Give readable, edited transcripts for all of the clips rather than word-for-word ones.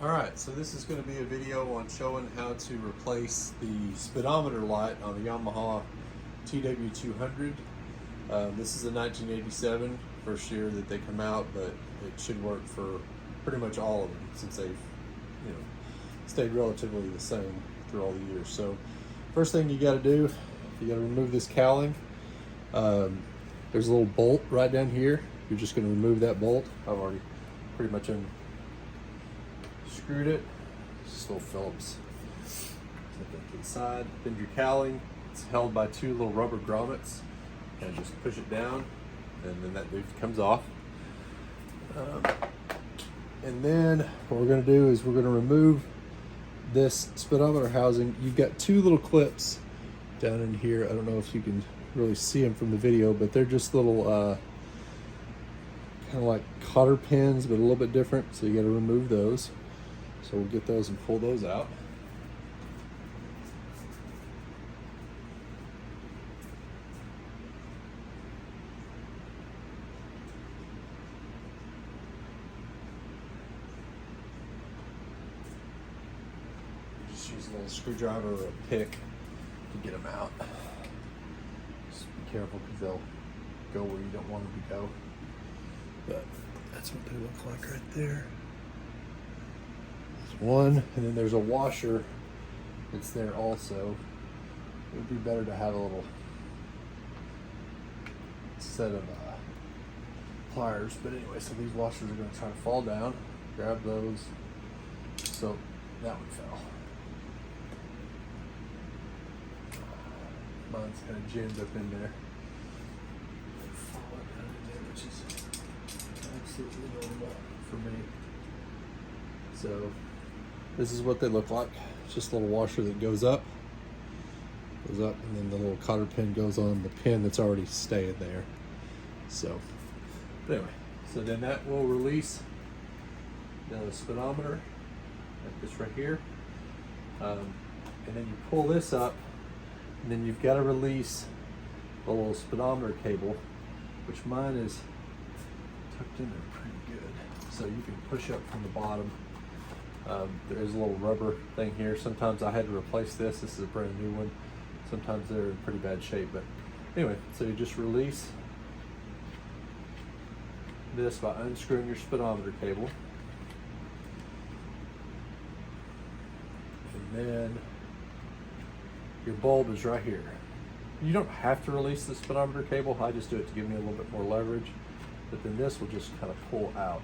Alright, so this is going to be a video on showing how to replace the speedometer light on the Yamaha TW200. This is a 1987, first year that they come out, but it should work for pretty much all of them since they've stayed relatively the same through all the years. So first thing you got to do, you got to remove this cowling. There's a little bolt right down here. You're just going to remove that bolt. I've already pretty much screwed it. Just little Phillips. Take that to the side. Then your cowling, it's held by two little rubber grommets, and just push it down, and then that leaf comes off. And then what we're going to do is we're going to remove this speedometer housing. You've got two little clips down in here. I don't know if you can really see them from the video, but they're just little kind of like cotter pins, but a little bit different. So you got to remove those. So we'll get those and pull those out. Just use a little screwdriver or a pick to get them out. Just be careful because they'll go where you don't want them to go. But that's what they look like right there. There's one, and then there's a washer that's there also. It would be better to have a little set of pliers, but anyway, so these washers are going to try to fall down. Grab those. So that one fell. Mine's kind of jammed up in there. Fall down in there, which is absolutely normal for me. So this is what they look like. It's just a little washer that goes up, and then the little cotter pin goes on the pin that's already staying there. So anyway, so then that will release the speedometer like this right here, and then you pull this up, and then you've got to release the little speedometer cable, which mine is tucked in there pretty good, so you can push up from the bottom. There's a little rubber thing here. Sometimes I had to replace this. This is a brand new one. Sometimes they're in pretty bad shape, but anyway, so you just release this by unscrewing your speedometer cable, and then your bulb is right here. You don't have to release the speedometer cable. I just do it to give me a little bit more leverage, but then this will just kind of pull out.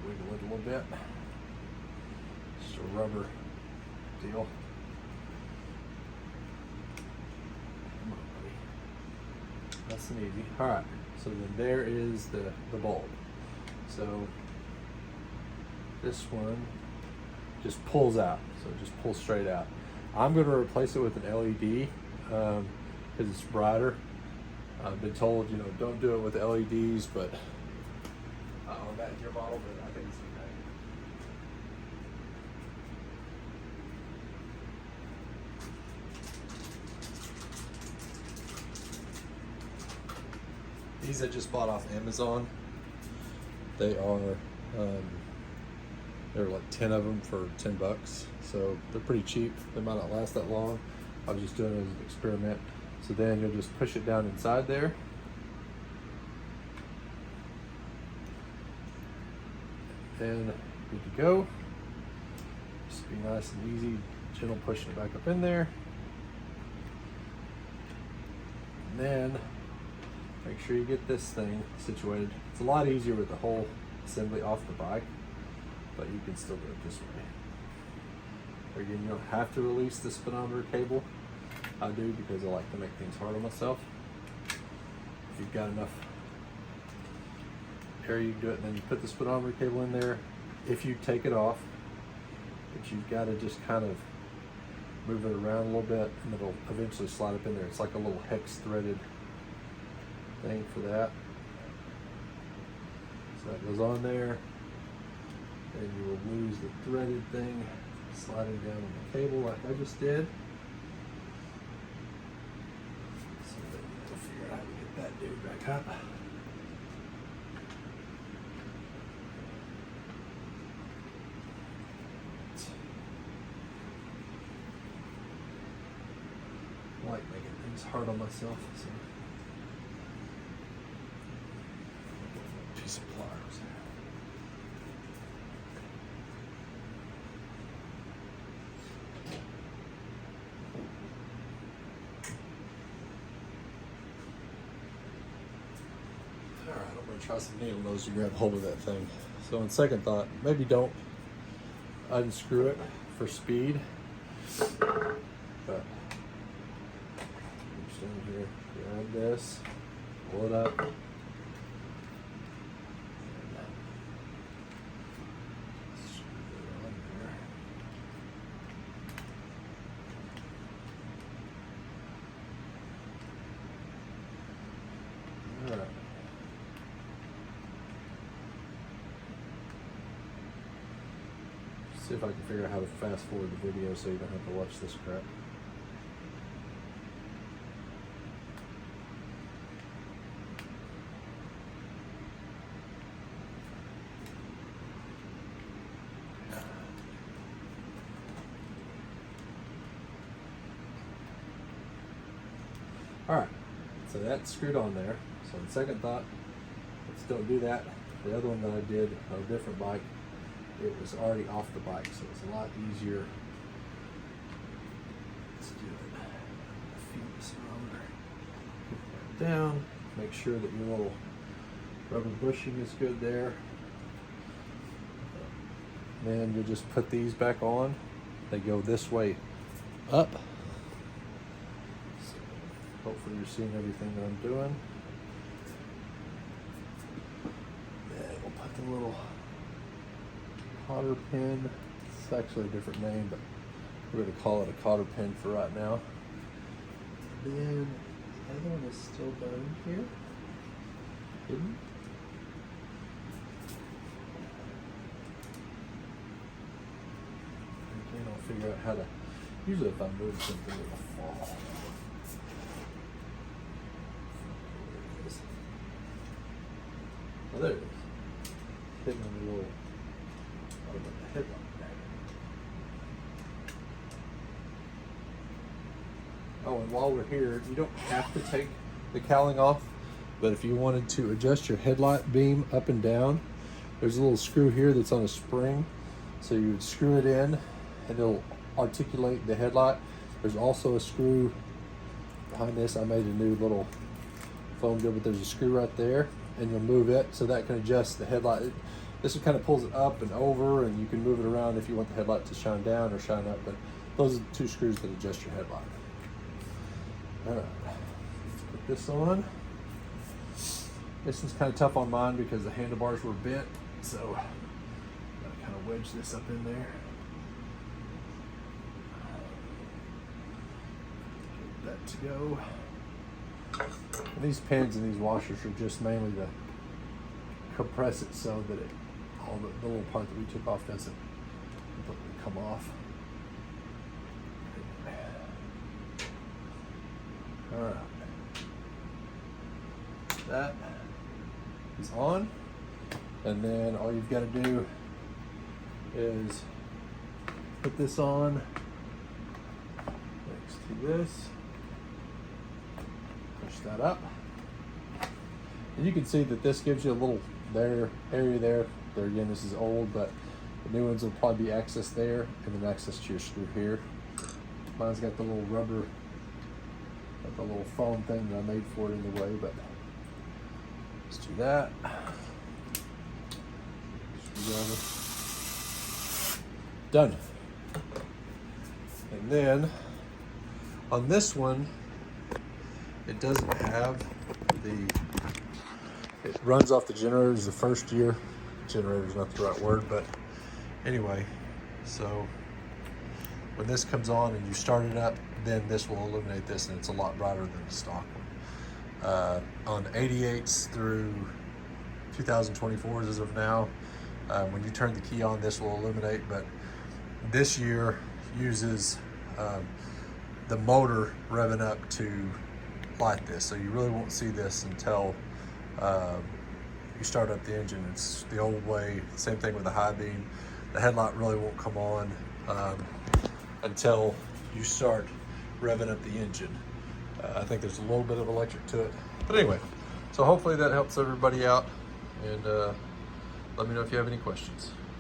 Wiggle it a little bit. Just a rubber deal. Come on, buddy. Nice and easy. All right, so then there is the bulb. So this one just pulls out, so it just pulls straight out. I'm going to replace it with an LED because it's brighter. I've been told, don't do it with LEDs, but on that in your model, but I think it's okay. These I just bought off Amazon. They are, there were like 10 of them for $10, so they're pretty cheap. They might not last that long. I was just doing it as an experiment. So then you'll just push it down inside there. And good to go. Just be nice and easy, gentle pushing it back up in there. And then make sure you get this thing situated. It's a lot easier with the whole assembly off the bike, but you can still do it this way. Again, you don't have to release the speedometer cable. I do because I like to make things hard on myself. If you've got enough area, you can do it, and then you put the speedometer cable in there. If you take it off, but you've got to just kind of move it around a little bit, and it'll eventually slide up in there. It's like a little hex threaded thing for that. So that goes on there, and you will lose the threaded thing sliding down on the cable like I just did. So then we'll figure out how to get that dude back up. like making things hard on myself. So. Piece of pliers. All right, I'm gonna try some needle nose to grab hold of that thing. So on second thought, maybe don't unscrew it for speed, but just in here, grab this, pull it up, and screw it on there. All right. See if I can figure out how to fast forward the video so you don't have to watch this crap. All right, so that's screwed on there. So on second thought, let's don't do that. The other one that I did on a different bike, it was already off the bike, so it's a lot easier. Let's do it. Feed the speedometer. Put that down. Make sure that your little rubber bushing is good there. Then you just put these back on. They go this way up. So hopefully you're seeing everything that I'm doing. Then we'll put the little cotter pin. It's actually a different name, but we're going to call it a cotter pin for right now. Then the other one is still down here, hidden. Again, I'll figure out how to. Usually, if I move something, it will fall. There it is. Oh, there it is. Hidden in the little. The headlight. Oh, and while we're here, you don't have to take the cowling off, but if you wanted to adjust your headlight beam up and down, there's a little screw here that's on a spring. So you would screw it in and it'll articulate the headlight. There's also a screw behind this. I made a new little foam deal, but there's a screw right there and you'll move it so that can adjust the headlight. This one kind of pulls it up and over, and you can move it around if you want the headlight to shine down or shine up, but those are the two screws that adjust your headlight. All right, let's put this on. This one's kind of tough on mine because the handlebars were bent, so I'm gonna kind of wedge this up in there. Get that to go. And these pins and these washers are just mainly to compress it so that it, all the little part that we took off doesn't completely come off. All right, that is on, and then all you've got to do is put this on next to this, push that up, and you can see that this gives you a little area there. There again, this is old, but the new ones will probably be access there, and then access to your screw here. Mine's got the little rubber, got the little foam thing that I made for it in the way, but let's do that. Done. And then on this one, it doesn't have it runs off the generators the first year. Generator's not the right word, but anyway, so when this comes on and you start it up, then this will illuminate this, and it's a lot brighter than the stock one. On 88s through 2024s as of now, when you turn the key on, this will illuminate, but this year uses the motor revving up to light this, so you really won't see this until you start up the engine. It's the old way. Same thing with the high beam. The headlight really won't come on until you start revving up the engine. I think there's a little bit of electric to it. But anyway, so hopefully that helps everybody out. And let me know if you have any questions.